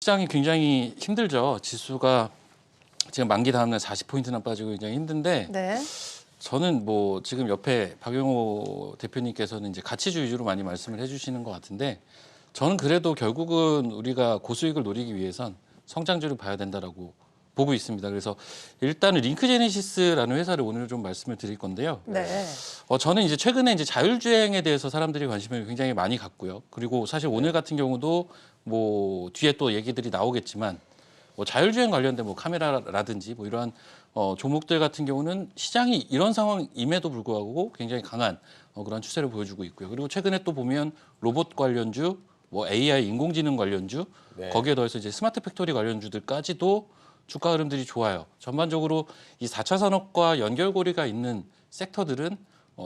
시장이 굉장히 힘들죠. 지수가 지금 만기 다음날 40포인트나 빠지고 굉장히 힘든데 네. 저는 뭐 지금 옆에 박용호 대표님께서는 이제 가치주 위주로 많이 말씀을 해주시는 것 같은데 저는 그래도 결국은 우리가 고수익을 노리기 위해선 성장주를 봐야 된다라고 보고 있습니다. 그래서 일단은 링크제네시스라는 회사를 오늘 좀 말씀을 드릴 건데요. 네. 저는 이제 최근에 이제 자율주행에 대해서 사람들이 관심을 굉장히 많이 갖고요. 그리고 사실 오늘 같은 경우도 뭐 뒤에 또 얘기들이 나오겠지만 뭐 자율주행 관련된 뭐 카메라라든지 뭐 이러한 종목들 같은 경우는 시장이 이런 상황임에도 불구하고 굉장히 강한 그런 추세를 보여주고 있고요. 그리고 최근에 또 보면 로봇 관련주, 뭐 AI 인공지능 관련주, 네. 거기에 더해서 이제 스마트 팩토리 관련주들까지도 주가 흐름들이 좋아요. 전반적으로 이 4차 산업과 연결고리가 있는 섹터들은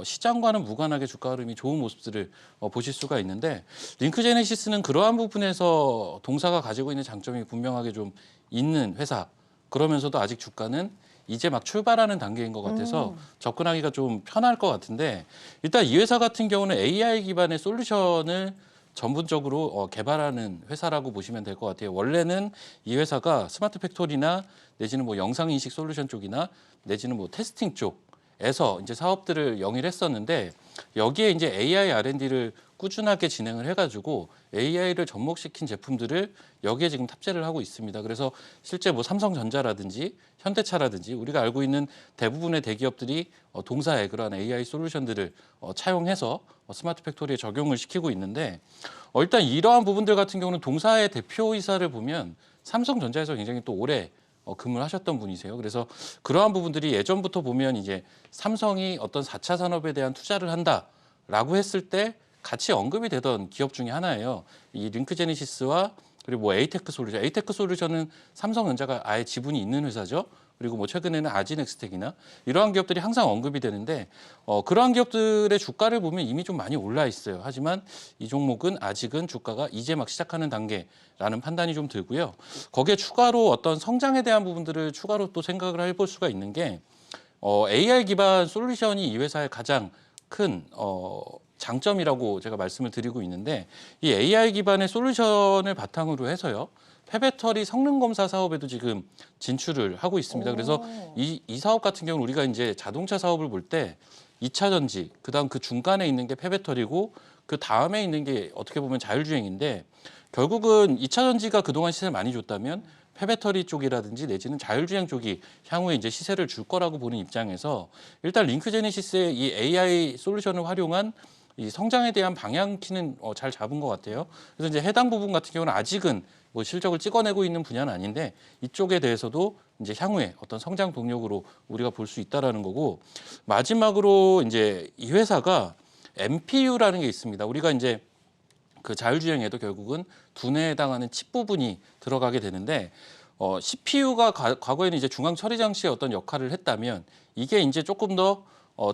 시장과는 무관하게 주가 흐름이 좋은 모습들을 보실 수가 있는데 링크제네시스는 그러한 부분에서 동사가 가지고 있는 장점이 분명하게 좀 있는 회사. 그러면서도 아직 주가는 이제 막 출발하는 단계인 것 같아서 접근하기가 좀 편할 것 같은데 일단 이 회사 같은 경우는 AI 기반의 솔루션을 전문적으로 개발하는 회사라고 보시면 될 것 같아요. 원래는 이 회사가 스마트 팩토리나 내지는 뭐 영상 인식 솔루션 쪽이나 내지는 뭐 테스팅 쪽에서 이제 사업들을 영위했었는데 여기에 이제 AI R&D를 꾸준하게 진행을 해가지고 AI를 접목시킨 제품들을 여기에 지금 탑재를 하고 있습니다. 그래서 실제 뭐 삼성전자라든지 현대차라든지 우리가 알고 있는 대부분의 대기업들이 동사의 그러한 AI 솔루션들을 차용해서 스마트 팩토리에 적용을 시키고 있는데 일단 이러한 부분들 같은 경우는 동사의 대표이사를 보면 삼성전자에서 굉장히 또 오래 근무를 하셨던 분이세요. 그래서 그러한 부분들이 예전부터 보면 이제 삼성이 어떤 4차 산업에 대한 투자를 한다라고 했을 때 같이 언급이 되던 기업 중에 하나예요. 이 링크제네시스와 그리고 뭐 에이테크 솔루션. 에이테크 솔루션은 삼성전자가 아예 지분이 있는 회사죠. 그리고 뭐 최근에는 아지넥스텍이나 이러한 기업들이 항상 언급이 되는데 그러한 기업들의 주가를 보면 이미 좀 많이 올라 있어요. 하지만 이 종목은 아직은 주가가 이제 막 시작하는 단계라는 판단이 좀 들고요. 거기에 추가로 어떤 성장에 대한 부분들을 추가로 또 생각을 해볼 수가 있는 게 AI 기반 솔루션이 이 회사의 가장 큰 장점이라고 제가 말씀을 드리고 있는데 이 AI 기반의 솔루션을 바탕으로 해서요. 폐배터리 성능 검사 사업에도 지금 진출을 하고 있습니다. 그래서 이 사업 같은 경우는 우리가 이제 자동차 사업을 볼 때 2차 전지, 그다음 그 중간에 있는 게 폐배터리고 그 다음에 있는 게 어떻게 보면 자율주행인데 결국은 2차 전지가 그동안 시세를 많이 줬다면 폐배터리 쪽이라든지 내지는 자율주행 쪽이 향후에 이제 시세를 줄 거라고 보는 입장에서 일단 링크제네시스의 이 AI 솔루션을 활용한 이 성장에 대한 방향키는 잘 잡은 것 같아요. 그래서 이제 해당 부분 같은 경우는 아직은 뭐 실적을 찍어내고 있는 분야는 아닌데 이쪽에 대해서도 이제 향후에 어떤 성장 동력으로 우리가 볼 수 있다라는 거고 마지막으로 이제 이 회사가 MPU라는 게 있습니다. 우리가 이제 그 자율주행에도 결국은 두뇌에 해당하는 칩 부분이 들어가게 되는데 CPU가 과거에는 이제 중앙 처리 장치의 어떤 역할을 했다면 이게 이제 조금 더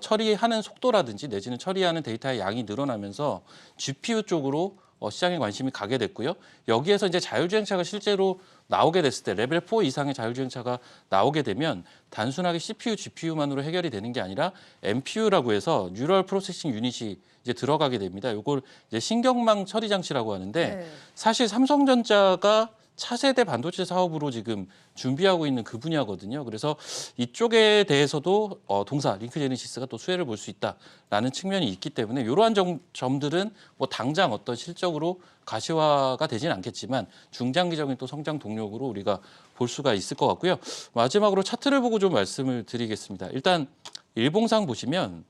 처리하는 속도라든지 내지는 처리하는 데이터의 양이 늘어나면서 GPU 쪽으로 시장에 관심이 가게 됐고요. 여기에서 이제 자율주행차가 실제로 나오게 됐을 때 레벨 4 이상의 자율주행차가 나오게 되면 단순하게 CPU, GPU만으로 해결이 되는 게 아니라 NPU라고 해서 뉴럴 프로세싱 유닛이 이제 들어가게 됩니다. 이걸 이제 신경망 처리 장치라고 하는데 네. 사실 삼성전자가 차세대 반도체 사업으로 지금 준비하고 있는 그 분야거든요. 그래서 이쪽에 대해서도 동사 링크제네시스가 또 수혜를 볼 수 있다라는 측면이 있기 때문에 이러한 점들은 뭐 당장 어떤 실적으로 가시화가 되진 않겠지만 중장기적인 또 성장 동력으로 우리가 볼 수가 있을 것 같고요. 마지막으로 차트를 보고 좀 말씀을 드리겠습니다. 일단 일봉상 보시면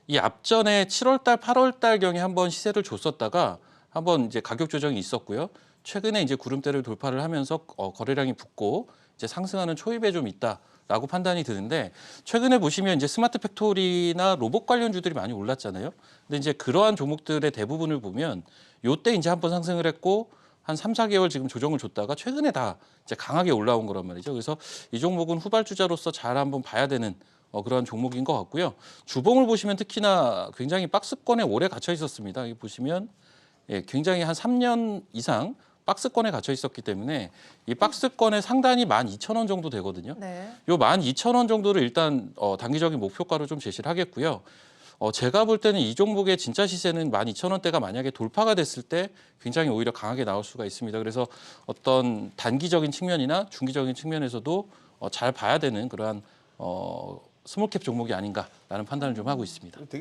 이 앞전에 7월 달, 8월 달 경에 한번 시세를 줬었다가 한번 이제 가격 조정이 있었고요. 최근에 이제 구름대를 돌파를 하면서 거래량이 붙고 이제 상승하는 초입에 좀 있다라고 판단이 드는데 최근에 보시면 이제 스마트 팩토리나 로봇 관련주들이 많이 올랐잖아요. 근데 이제 그러한 종목들의 대부분을 보면 요때 이제 한번 상승을 했고 한 3, 4개월 지금 조정을 줬다가 최근에 다 이제 강하게 올라온 거란 말이죠. 그래서 이 종목은 후발주자로서 잘 한번 봐야 되는 그런 종목인 것 같고요. 주봉을 보시면 특히나 굉장히 박스권에 오래 갇혀 있었습니다. 여기 보시면 굉장히 한 3년 이상 박스권에 갇혀 있었기 때문에 이 박스권의 상단이 12,000원 정도 되거든요. 네. 요 12,000원 정도를 일단 단기적인 목표가로 좀 제시를 하겠고요. 제가 볼 때는 이 종목의 진짜 시세는 12,000원대가 만약에 돌파가 됐을 때 굉장히 오히려 강하게 나올 수가 있습니다. 그래서 어떤 단기적인 측면이나 중기적인 측면에서도 잘 봐야 되는 그러한 스몰캡 종목이 아닌가라는 판단을 좀 하고 있습니다. 되게